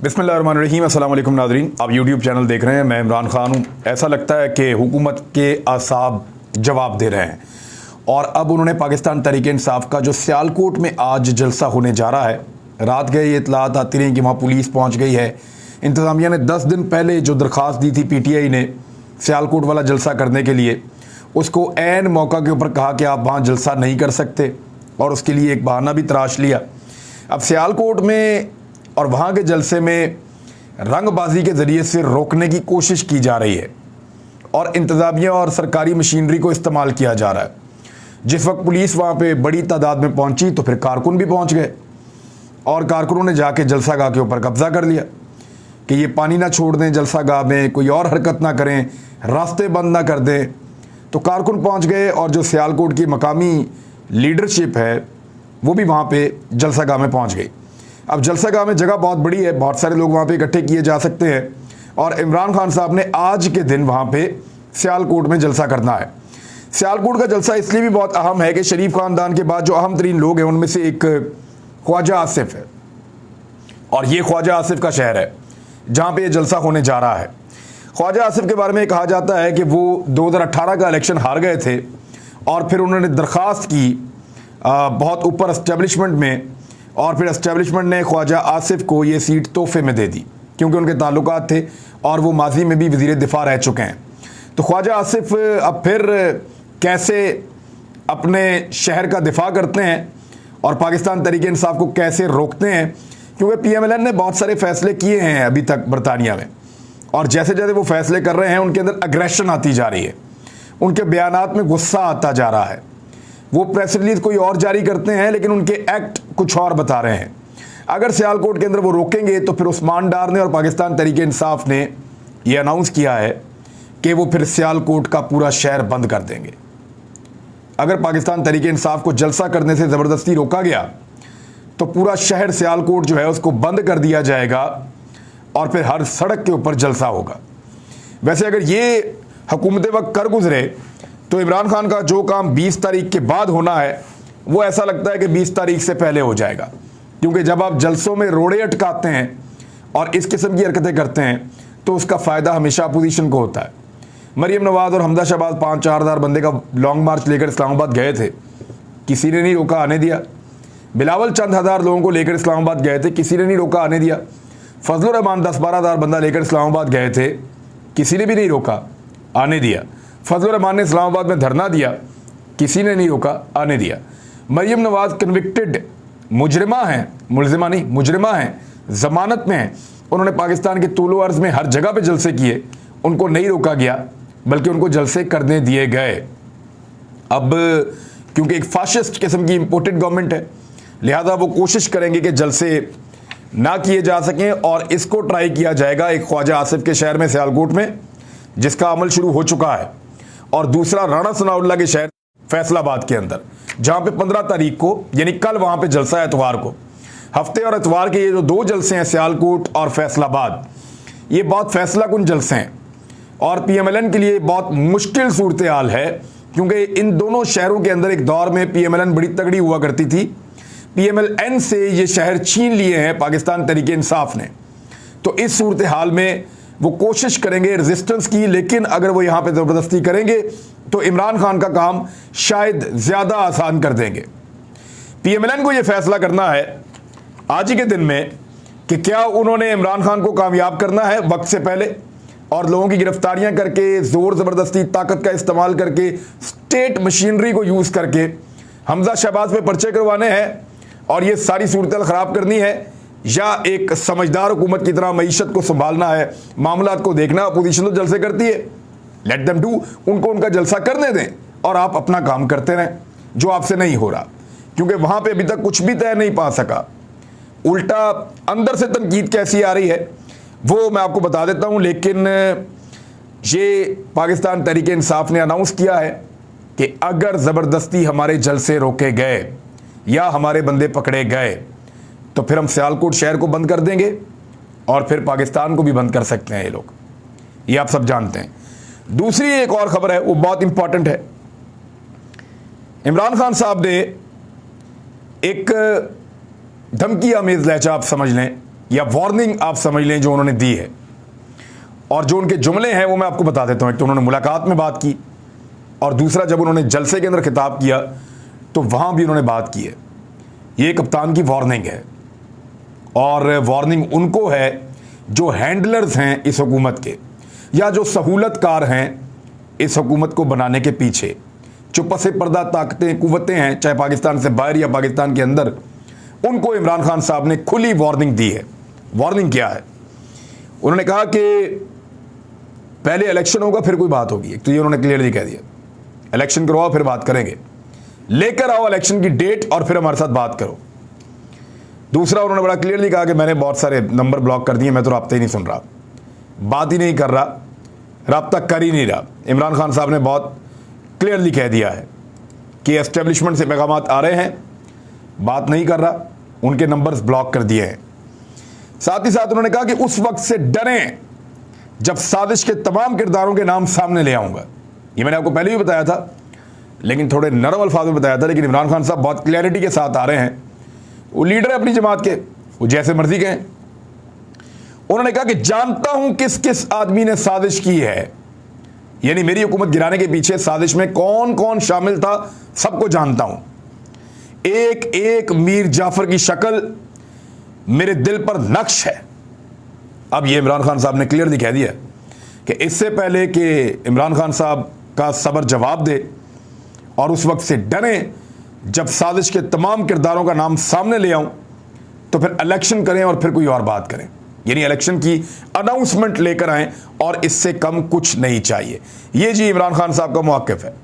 बिस्मिल्लाहिर्रहमानिर्रहीम। अस्सलाम वालेकुम नाज़रीन, आप यूट्यूब चैनल देख रहे हैं। मैं इमरान खान हूँ। ऐसा लगता है कि हुकूमत के असाब जवाब दे रहे हैं और अब उन्होंने पाकिस्तान तहरीक इंसाफ का जो सियालकोट में आज जलसा होने जा रहा है, रात गए ये इतलात आती रही कि वहाँ पुलिस पहुँच गई है। इंतज़ामिया ने 10 दिन पहले जो दरख्वास्त दी थी PTI ने सियालकोट वाला जलसा करने के लिए, उसको ऐन मौका के ऊपर कहा कि आप वहाँ जलसा नहीं कर सकते और उसके लिए एक बहाना भी तराश लिया। अब सियालकोट में और वहाँ के जलसे में रंगबाजी के ज़रिए से रोकने की कोशिश की जा रही है और इंतज़ामिया और सरकारी मशीनरी को इस्तेमाल किया जा रहा है। जिस वक्त पुलिस वहाँ पे बड़ी तादाद में पहुँची तो फिर कारकुन भी पहुँच गए और कारकुनों ने जाके जलसा गाह के ऊपर कब्ज़ा कर लिया कि ये पानी ना छोड़ दें जलसा गाह में, कोई और हरकत ना करें, रास्ते बंद ना कर दें। तो कारकुन पहुँच गए और जो सियालकोट की मकामी लीडरशिप है वो भी वहाँ पे जलसा गाह में पहुँच गई। अब जलसा गाह में जगह बहुत बड़ी है, बहुत सारे लोग वहाँ पे इकट्ठे किए जा सकते हैं और इमरान खान साहब ने आज के दिन वहाँ पे सियालकोट में जलसा करना है। सियालकोट का जलसा इसलिए भी बहुत अहम है कि शरीफ ख़ानदान के बाद जो अहम तरीन लोग हैं उनमें से एक ख्वाजा आसिफ है और ये ख्वाजा आसिफ का शहर है जहाँ पे ये जलसा होने जा रहा है। ख्वाजा आसिफ के बारे में कहा जाता है कि वो 2018 का इलेक्शन हार गए थे और फिर उन्होंने दरख्वास्त की बहुत ऊपर एस्टेब्लिशमेंट में और फिर एस्टेब्लिशमेंट ने ख्वाजा आसिफ को ये सीट तोहफे में दे दी क्योंकि उनके ताल्लुकात थे और वो माजी में भी वज़ीर दिफा रह चुके हैं। तो ख्वाजा आसिफ अब फिर कैसे अपने शहर का दिफा करते हैं और पाकिस्तान तहरीक इंसाफ को कैसे रोकते हैं, क्योंकि PMLN ने बहुत सारे फैसले किए हैं अभी तक बरतानिया में और जैसे जैसे वो फैसले कर रहे हैं उनके अंदर अग्रेशन आती जा रही है, उनके बयानात में गुस्सा आता जा रहा है। वो प्रेस रिलीज कोई और जारी करते हैं लेकिन उनके एक्ट कुछ और बता रहे हैं। अगर सियालकोट के अंदर वो रोकेंगे तो फिर उस्मान डार ने और पाकिस्तान तहरीक इंसाफ ने ये अनाउंस किया है कि वो फिर सियालकोट का पूरा शहर बंद कर देंगे। अगर पाकिस्तान तहरीक इंसाफ को जलसा करने से ज़बरदस्ती रोका गया तो पूरा शहर सियालकोट जो है उसको बंद कर दिया जाएगा और फिर हर सड़क के ऊपर जलसा होगा। वैसे अगर ये हुकूमत वक्त कर गुजरे तो इमरान खान का जो काम 20 तारीख के बाद होना है वो ऐसा लगता है कि 20 तारीख से पहले हो जाएगा, क्योंकि जब आप जलसों में रोड़े अटकाते हैं और इस किस्म की हरकतें करते हैं तो उसका फ़ायदा हमेशा अपोजिशन को होता है। मरीम नवाज़ और हमदा शहबाज 5-4 हज़ार बंदे का लॉन्ग मार्च लेकर इस्लामाबाद गए थे, किसी ने नहीं रोका, आने दिया। बिलावल चंद हज़ार लोगों को लेकर इस्लामाबाद गए थे, किसी ने नहीं रोका, आने दिया। फजलुर रहमान 10-12 हज़ार बंदा लेकर इस्लामाबाद गए थे, किसी ने भी नहीं रोका, आने दिया। फजलुर रहमान ने इस्लामाबाद में धरना दिया, किसी ने नहीं रोका, आने दिया। मरीम नवाज़ कन्विक्टेड मुजरिमा हैं, मुलजिमा नहीं मुजरिमा हैं, ज़मानत में हैं। उन्होंने पाकिस्तान के तूलो अर्ज़ में हर जगह पे जलसे किए, उनको नहीं रोका गया बल्कि उनको जलसे करने दिए गए। अब क्योंकि एक फाशिस्ट किस्म की इम्पोर्टेड गवर्नमेंट है लिहाजा वो कोशिश करेंगे कि जलसे ना किए जा सकें और इसको ट्राई किया जाएगा एक ख्वाजा आसिफ के शहर में सियालकोट में, जिसका अमल शुरू हो चुका है, और दूसरा राणा सनाउल्लाह के शहर फैसलाबाद के अंदर जहां पे 15 तारीख को यानी कल वहां पे जलसा है एतवार को। हफ्ते और एतवार के ये जो 2 जलसे हैं सियालकोट और फैसलाबाद, ये बहुत फैसला कुन जलसे हैं और PMLN के लिए बहुत मुश्किल सूरत हाल है, क्योंकि इन दोनों शहरों के अंदर एक दौर में PMLN बड़ी तगड़ी हुआ करती थी। PMLN से ये शहर छीन लिए हैं पाकिस्तान तहरीक इंसाफ ने। तो इस सूरत हाल में वो कोशिश करेंगे रेजिस्टेंस की, लेकिन अगर वो यहाँ पे ज़बरदस्ती करेंगे तो इमरान खान का काम शायद ज़्यादा आसान कर देंगे। PMLN को ये फैसला करना है आज ही के दिन में कि क्या उन्होंने इमरान खान को कामयाब करना है वक्त से पहले और लोगों की गिरफ्तारियां करके, ज़ोर ज़बरदस्ती, ताकत का इस्तेमाल करके, स्टेट मशीनरी को यूज़ करके हमजा शहबाज पे पर्चे करवाने हैं और ये सारी सूरत ख़राब करनी है, या एक समझदार हुकूमत की तरह मईशत को संभालना है, मामलात को देखना। अपोजिशन तो जलसे करती है, लेट देम डू, उनको उनका जलसा करने दें और आप अपना काम करते रहें जो आपसे नहीं हो रहा, क्योंकि वहाँ पे अभी तक कुछ भी तय नहीं पा सका। उल्टा अंदर से तनकीद कैसी आ रही है वो मैं आपको बता देता हूँ, लेकिन ये पाकिस्तान तहरीक इंसाफ ने अनाउंस किया है कि अगर ज़बरदस्ती हमारे जलसे रोके गए या हमारे बंदे पकड़े गए तो फिर हम सियालकोट शहर को बंद कर देंगे और फिर पाकिस्तान को भी बंद कर सकते हैं ये लोग, ये आप सब जानते हैं। दूसरी एक और खबर है, वो बहुत इंपॉर्टेंट है। इमरान खान साहब ने एक धमकी आमेज लहजा आप समझ लें या वार्निंग आप समझ लें जो उन्होंने दी है। और जो उनके जुमले हैं वो मैं आपको बता देता हूं। एक तो उन्होंने मुलाकात में बात की, और दूसरा जब उन्होंने जलसे के अंदर खिताब किया तो वहां भी उन्होंने बात की है। ये कप्तान की वार्निंग है, और वार्निंग उनको है जो हैंडलर्स हैं इस हुकूमत के, या जो सहूलतकार हैं इस हुकूमत को बनाने के पीछे। जो पसे पर्दा ताकतें कुव्वतें हैं, चाहे पाकिस्तान से बाहर या पाकिस्तान के अंदर, उनको इमरान खान साहब ने खुली वार्निंग दी है। वार्निंग क्या है? उन्होंने कहा कि पहले इलेक्शन होगा फिर कोई बात होगी। एक तो ये उन्होंने क्लियरली कह दिया, इलेक्शन करवाओ फिर बात करेंगे, लेकर आओ इलेक्शन की डेट और फिर हमारे साथ बात करो। दूसरा, उन्होंने बड़ा क्लियरली कहा कि मैंने बहुत सारे नंबर ब्लॉक कर दिए, मैं तो राब्ता ही नहीं सुन रहा, बात ही नहीं कर रहा, राब्ता कर ही नहीं रहा। इमरान खान साहब ने बहुत क्लियरली कह दिया है कि एस्टेब्लिशमेंट से पैगाम आ रहे हैं, बात नहीं कर रहा, उनके नंबर्स ब्लॉक कर दिए हैं। साथ ही साथ उन्होंने कहा कि उस वक्त से डरें जब साजिश के तमाम किरदारों के नाम सामने ले आऊंगा। ये मैंने आपको पहले भी बताया था, लेकिन थोड़े नरम अल्फाज में बताया था, लेकिन इमरान खान साहब बहुत क्लैरिटी के साथ आ रहे हैं। वो लीडर है अपनी जमात के, वो जैसे मर्जी कहें। उन्होंने कहा कि जानता हूं किस किस आदमी ने साजिश की है, यानी मेरी हुकूमत गिराने के पीछे साजिश में कौन कौन शामिल था, सबको जानता हूं। एक एक मीर जाफर की शक्ल मेरे दिल पर नक्श है। अब ये इमरान खान साहब ने क्लियरली कह दिया कि इससे पहले कि इमरान खान साहब का सबर जवाब दे और उस वक्त से डरें जब साजिश के तमाम किरदारों का नाम सामने ले आऊं, तो फिर इलेक्शन करें और फिर कोई और बात करें, यानी इलेक्शन की अनाउंसमेंट लेकर आएं, और इससे कम कुछ नहीं चाहिए। ये जी इमरान खान साहब का मौक़िफ़ है।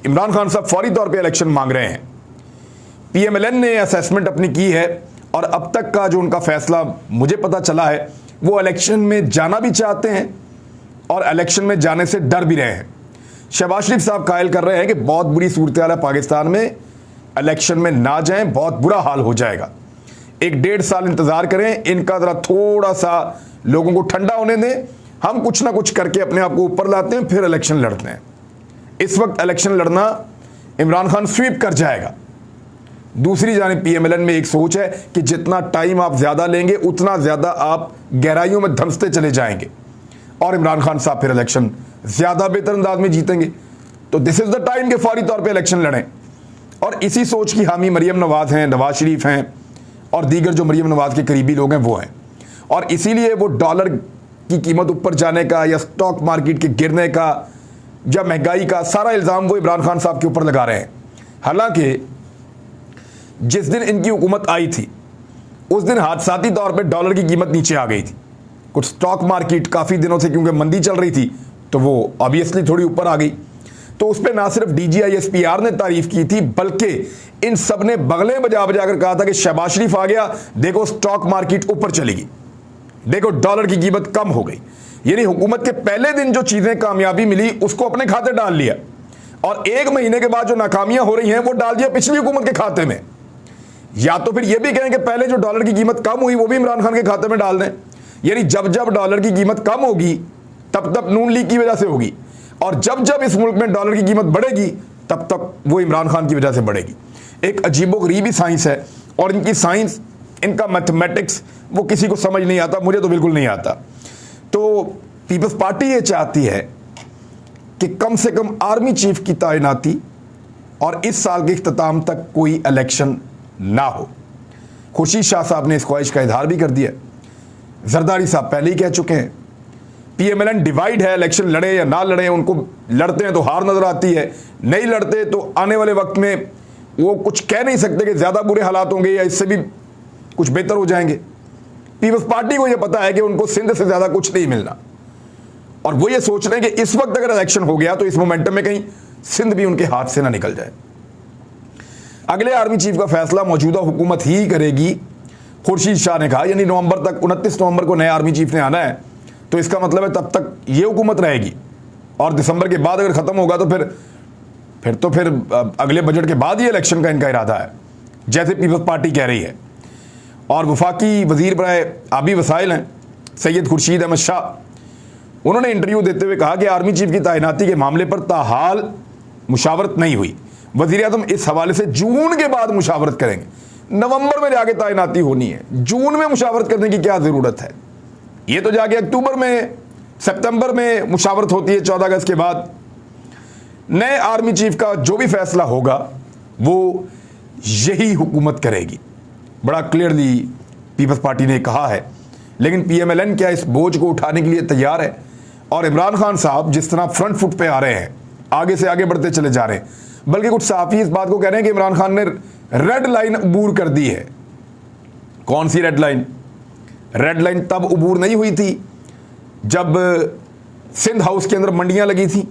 इमरान खान साहब फौरी तौर पे इलेक्शन मांग रहे हैं। PMLN ने असेसमेंट अपनी की है, और अब तक का जो उनका फैसला मुझे पता चला है, वो इलेक्शन में जाना भी चाहते हैं और इलेक्शन में जाने से डर भी रहे हैं। शहबाज शरीफ साहब कायल कर रहे हैं कि बहुत बुरी सूरत हाल है पाकिस्तान में, इलेक्शन में ना जाएं, बहुत बुरा हाल हो जाएगा। 1-1.5 साल इंतजार करें, इनका जरा थोड़ा सा लोगों को ठंडा होने दें, हम कुछ ना कुछ करके अपने आप को ऊपर लाते हैं, फिर इलेक्शन लड़ते हैं। इस वक्त इलेक्शन लड़ना इमरान खान स्वीप कर जाएगा। दूसरी जानिब PMLN में एक सोच है कि जितना टाइम आप ज्यादा लेंगे उतना ज्यादा आप गहराइयों में धंसते चले जाएंगे, और इमरान खान साहब फिर इलेक्शन ज्यादा बेहतर अंदाज में जीतेंगे। तो दिस इज द टाइम के फौरी तौर पे इलेक्शन लड़ें। और इसी सोच की हामी मरियम नवाज हैं, नवाज शरीफ हैं, और दीगर जो मरियम नवाज के करीबी लोग हैं वो हैं। और इसीलिए वो डॉलर की कीमत ऊपर जाने का, या स्टॉक मार्केट के गिरने का, या महंगाई का सारा इल्ज़ाम वो इमरान खान साहब के ऊपर लगा रहे हैं। हालांकि जिस दिन इनकी हुकूमत आई थी उस दिन हादसाती तौर पे डॉलर की कीमत नीचे आ गई थी। कुछ स्टॉक मार्केट काफ़ी दिनों से क्योंकि मंदी चल रही थी तो वो ऑब्वियसली थोड़ी ऊपर आ गई। तो उस पर ना सिर्फ DGISPR ने तारीफ की थी, बल्कि इन सब ने बगले बजा बजा कर कहा था कि शहबाज शरीफ आ गया, देखो स्टॉक मार्केट ऊपर चलेगी, देखो डॉलर की कीमत कम हो गई। यानी हुकूमत के पहले दिन जो चीज़ें कामयाबी मिली उसको अपने खाते डाल लिया, और 1 महीने के बाद जो नाकामियां हो रही हैं वो डाल दिया पिछली हुकूमत के खाते में। या तो फिर ये भी कहें कि पहले जो डॉलर की कीमत कम हुई वो भी इमरान खान के खाते में डाल दें। यानी जब जब डॉलर की कीमत कम होगी तब तब नून लीग की वजह से होगी, और जब जब इस मुल्क में डॉलर की कीमत बढ़ेगी तब तक वो इमरान खान की वजह से बढ़ेगी। एक अजीबोगरीबी साइंस है, और इनकी साइंस, इनका मैथमेटिक्स वो किसी को समझ नहीं आता, मुझे तो बिल्कुल नहीं आता। तो पीपल्स पार्टी ये चाहती है कि कम से कम आर्मी चीफ की तैनाती और इस साल के इख्तिताम तक कोई इलेक्शन ना हो। खुर्शीद शाह साहब ने इस ख्वाहिश का इजहार भी कर दिया। जरदारी साहब पहले ही कह चुके हैं PMLN डिवाइड है, इलेक्शन लड़े या ना लड़े, उनको लड़ते हैं तो हार नजर आती है, नहीं लड़ते तो आने वाले वक्त में वो कुछ कह नहीं सकते कि ज़्यादा बुरे हालात होंगे या इससे भी कुछ बेहतर हो जाएंगे। पीपल्स पार्टी को यह पता है कि उनको सिंध से ज़्यादा कुछ नहीं मिलना, और वो ये सोच रहे हैं कि इस वक्त अगर इलेक्शन हो गया तो इस मोमेंटम में कहीं सिंध भी उनके हाथ से ना निकल जाए। अगले आर्मी चीफ का फैसला मौजूदा हुकूमत ही करेगी, खुर्शीद शाह ने कहा। यानी नवंबर तक, 29 नवंबर को नए आर्मी चीफ ने आना है, तो इसका मतलब है तब तक ये हुकूमत रहेगी, और दिसंबर के बाद अगर ख़त्म होगा तो फिर अगले बजट के बाद ही इलेक्शन का इनका इरादा है, जैसे पीपल्स पार्टी कह रही है। और वफाकी वजीर बराए आबी वसाइल हैं सैयद खुर्शीद अहमद शाह, उन्होंने इंटरव्यू देते हुए कहा कि आर्मी चीफ की तैनाती के मामले पर ताहाल मुशावरत नहीं हुई। वज़ीर आज़म इस हवाले से जून के बाद मुशावरत करेंगे। नवंबर में जाके तैनाती होनी है, जून में मुशावरत करने की क्या ज़रूरत है? ये तो जाके अक्टूबर में, सितंबर में मुशावरत होती है 14 अगस्त के बाद। नए आर्मी चीफ का जो भी फैसला होगा वो यही हुकूमत करेगी, बड़ा क्लियरली पीपल्स पार्टी ने कहा है। लेकिन पीएमएलएन क्या इस बोझ को उठाने के लिए तैयार है? और इमरान खान साहब जिस तरह फ्रंट फुट पे आ रहे हैं, आगे से आगे बढ़ते चले जा रहे हैं, बल्कि कुछ सहाफ़ी इस बात को कह रहे हैं कि इमरान खान ने रेड लाइन अबूर कर दी है। कौन सी रेड लाइन? रेड लाइन तब अबूर नहीं हुई थी जब सिंध हाउस के अंदर मंडियां लगी थी।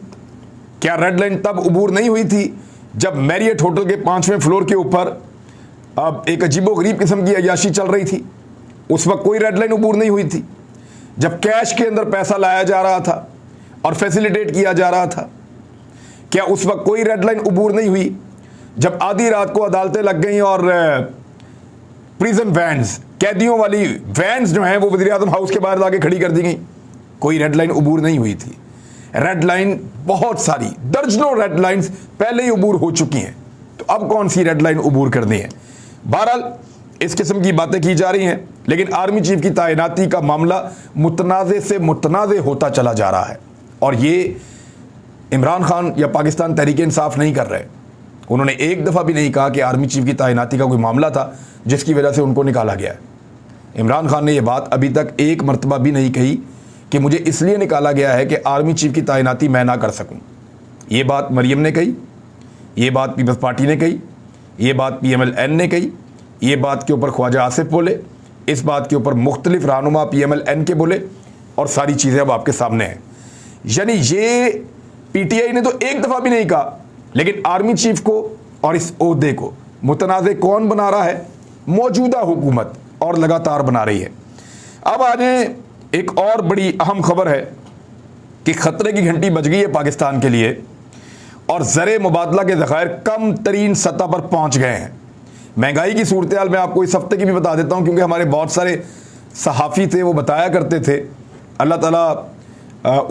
क्या रेड लाइन तब अबूर नहीं हुई थी जब मैरियट होटल के 5वें फ्लोर के ऊपर अब एक अजीबोगरीब किस्म की अय्याशी चल रही थी? उस वक्त कोई रेड लाइन अबूर नहीं हुई थी। जब कैश के अंदर पैसा लाया जा रहा था और फैसिलिटेट किया जा रहा था, क्या उस वक्त कोई रेड लाइन अबूर नहीं हुई? जब आधी रात को अदालतें लग गई और प्रिजन वैन्स, कैदियों वाली वैन्स जो हैं वो वज़ीर आज़म हाउस के बाहर लाके खड़ी कर दी गई, कोई रेड लाइन अबूर नहीं हुई थी। रेड लाइन बहुत सारी, दर्जनों रेड लाइंस पहले ही अबूर हो चुकी हैं, तो अब कौन सी रेड लाइन अबूर करनी है? बहरहाल इस किस्म की बातें की जा रही हैं, लेकिन आर्मी चीफ की तैनाती का मामला मुतनाज़े से मुतनाज़े होता चला जा रहा है। और ये इमरान खान या पाकिस्तान तहरीक इंसाफ नहीं कर रहे। उन्होंने एक दफ़ा भी नहीं कहा कि आर्मी चीफ की तैनाती का कोई मामला था जिसकी वजह से उनको निकाला गया है। इमरान खान ने यह बात अभी तक एक मरतबा भी नहीं कही कि मुझे इसलिए निकाला गया है कि आर्मी चीफ की तैनाती मैं ना कर सकूं। ये बात मरियम ने कही, ये बात पीपल्स पार्टी ने कही, ये बात पीएमएलएन ने कही, ये बात के ऊपर ख्वाजा आसिफ बोले, इस बात के ऊपर मुख्तलिफ रहनुमा पीएमएलएन के बोले, और सारी चीज़ें अब आपके सामने हैं। यानी ये पीटीआई ने तो एक दफ़ा भी नहीं कहा, लेकिन आर्मी चीफ को और इस ओहदे को मुतनाज़े कौन बना रहा है? मौजूदा हुकूमत, और लगातार बना रही है। अब आज एक और बड़ी अहम खबर है कि ख़तरे की घंटी बज गई है पाकिस्तान के लिए, और ज़र मुबादला के ज़खायर कम तरीन सतह पर पहुँच गए हैं। महंगाई की सूरत हाल मैं आपको इस हफ्ते की भी बता देता हूँ, क्योंकि हमारे बहुत सारे सहाफ़ी थे वो बताया करते थे, अल्लाह ताला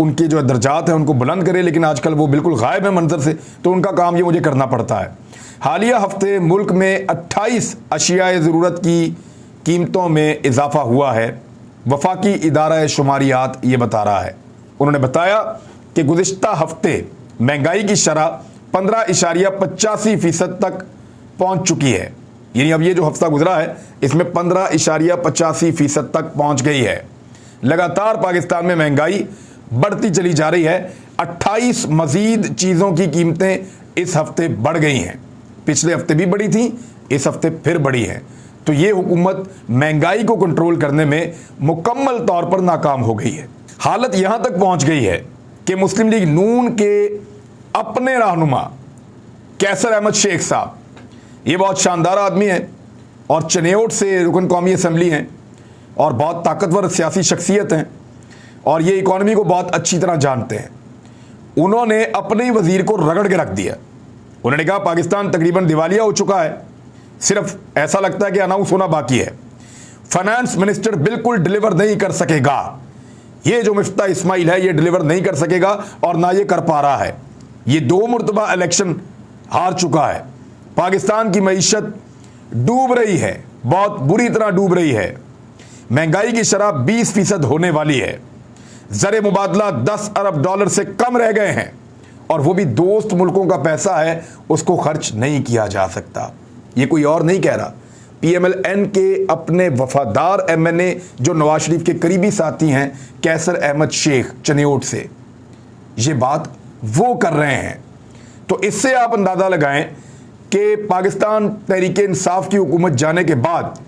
उनके जो दर्जात हैं उनको बुलंद करे, लेकिन आजकल वो बिल्कुल गायब है मंजर से, तो उनका काम ये मुझे करना पड़ता है। हालिया हफ्ते मुल्क में 28 अशियाए ज़रूरत की कीमतों में इजाफा हुआ है। वफाकी इदारा शुमारियात ये बता रहा है। उन्होंने बताया कि गुज़िश्ता हफ्ते महंगाई की शरह 15.85% तक पहुँच चुकी है। यानी अब ये जो हफ्ता गुजरा है इसमें 15.85% तक पहुँच गई है। लगातार पाकिस्तान में महंगाई बढ़ती चली जा रही है। 28 मज़ीद चीज़ों की कीमतें इस हफ्ते बढ़ गई हैं। पिछले हफ्ते भी बढ़ी थी, इस हफ्ते फिर बढ़ी है। तो ये हुकूमत महंगाई को कंट्रोल करने में मुकम्मल तौर पर नाकाम हो गई है। हालत यहाँ तक पहुँच गई है कि मुस्लिम लीग नून के अपने रहनुमा कैसर अहमद शेख साहब, ये बहुत शानदार आदमी हैं और चनेयोट से रुकन कौमी असम्बली हैं और बहुत ताकतवर सियासी शख्सियत हैं, और ये इकॉनमी को बहुत अच्छी तरह जानते हैं। उन्होंने अपने ही वज़ीर को रगड़ के रख दिया। उन्होंने कहा पाकिस्तान तकरीबन दिवालिया हो चुका है, सिर्फ ऐसा लगता है कि अनाउंस होना बाकी है। फाइनेंस मिनिस्टर बिल्कुल डिलीवर नहीं कर सकेगा। ये जो मिफ्ता इस्माइल है ये डिलीवर नहीं कर सकेगा और ना ये कर पा रहा है। ये 2 मरतबा इलेक्शन हार चुका है। पाकिस्तान की मईशत डूब रही है, बहुत बुरी तरह डूब रही है। महंगाई की शरह 20% होने वाली है। ज़र मुबादला $10 अरब से कम रह गए हैं, और वो भी दोस्त मुल्कों का पैसा है, उसको खर्च नहीं किया जा सकता। ये कोई और नहीं कह रहा, पीएमएलएन के अपने वफादार एमएनए जो नवाज शरीफ के करीबी साथी हैं कैसर अहमद शेख चनेयोट से, ये बात वो कर रहे हैं। तो इससे आप अंदाज़ा लगाएं कि पाकिस्तान तहरीक इंसाफ की हुकूमत जाने के बाद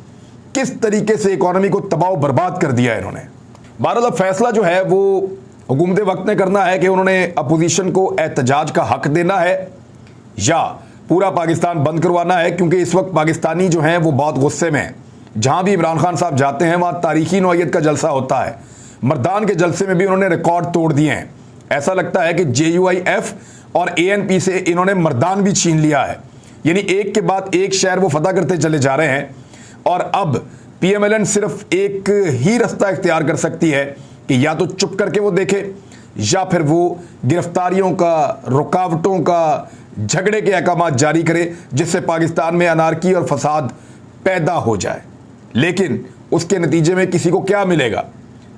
किस तरीके से इकॉनमी को तबाह बर्बाद कर दिया है इन्होंने। बहरहाल फैसला जो है वो हुकूमत वक्त ने करना है कि उन्होंने अपोजिशन को एहतजाज का हक देना है या पूरा पाकिस्तान बंद करवाना है, क्योंकि इस वक्त पाकिस्तानी जो हैं वो बहुत गुस्से में हैं। जहाँ भी इमरान खान साहब जाते हैं वहाँ तारीखी नौइयत का जलसा होता है। मर्दान के जलसे में भी उन्होंने रिकॉर्ड तोड़ दिए हैं। ऐसा लगता है कि JUIF और ANP से इन्होंने मर्दान भी छीन लिया है। यानी एक के बाद एक शहर वो फतह करते चले जा रहे हैं, और अब PMLN सिर्फ एक ही रास्ता इख्तियार कर सकती है कि या तो चुप करके वो देखे, या फिर वो गिरफ्तारियों का, रुकावटों का, झगड़े के अहकाम जारी करे, जिससे पाकिस्तान में अनारकी और फसाद पैदा हो जाए, लेकिन उसके नतीजे में किसी को क्या मिलेगा?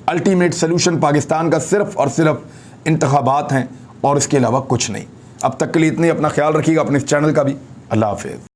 अल्टीमेट सोल्यूशन पाकिस्तान का सिर्फ और सिर्फ इंतखाबात हैं और इसके अलावा कुछ नहीं। अब तक के लिए इतनी, अपना ख्याल रखिएगा, अपने इस चैनल का भी। अल्लाह हाफिज़।